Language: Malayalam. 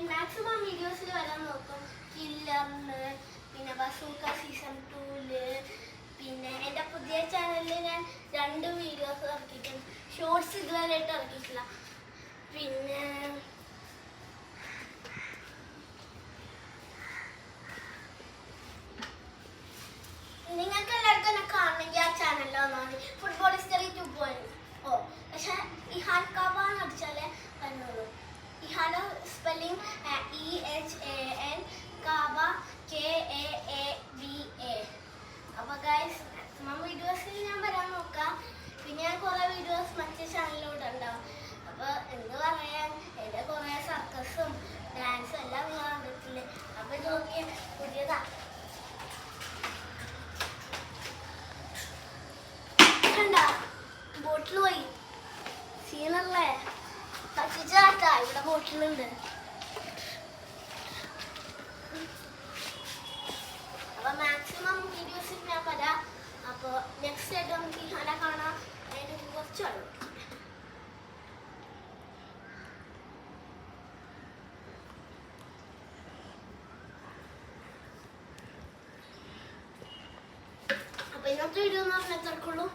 മാക്സിമം വീഡിയോസിൽ വരാൻ നോക്കും. കില്ലറിന്, പിന്നെ ബസൂക്ക സീസൺ 2 പിന്നെ എൻ്റെ പുതിയ ചാനലിൽ ഞാൻ 2 വീഡിയോസ് ഇറക്കിയിട്ടുണ്ട്. ഷോർട്സ് ഇതുവരെയായിട്ട് ഇറക്കിയിട്ടില്ല. പിന്നെ നിങ്ങൾക്ക് എല്ലാവർക്കും എന്നെ കാണണമെങ്കിൽ ആ ചാനലിൽ വന്നാൽ മതി. Football history 2.0. പക്ഷെ ഇഹാൻ കാബ എന്ന് അടിച്ചാലേ വന്നുള്ളൂ. ഇഹാന്റെ സ്പെല്ലിംഗ് EHAN, കാബ KAABA. അപ്പോൾ ഗൈസ് മാക്സിമം വീഡിയോസിൽ ഞാൻ വരാൻ നോക്കാം. പിന്നെ ഞാൻ കുറേ വീഡിയോസ് മറ്റേ ചാനലിലൂടെ ഉണ്ടാവും. അപ്പോൾ എന്ത് പറയാൻ, എൻ്റെ കുറേ സർക്കസും ഡാൻസും എല്ലാം നിങ്ങൾ കണ്ടിട്ടില്ലേ. അപ്പോൾ ഇത് നോക്കിയാൽ പുതിയതാ. ബോട്ടിൽ പോയി സീനല്ലേ പറ്റിച്ചാട്ടാ. ഇവിടെ ബോട്ടിലുണ്ട്. അപ്പൊ മാക്സിമം വീഡിയോസിൽ ഞാൻ വരാം. അപ്പൊ നെക്സ്റ്റ് ആയിട്ട് നമുക്ക് ഇഹാനെ കാണാം. അതിന് കുറച്ചുള്ളൂ. അപ്പൊ ഇന്നത്തെ വീഡിയോ എന്ന് പറഞ്ഞാൽ എത്രക്കുള്ളൂ.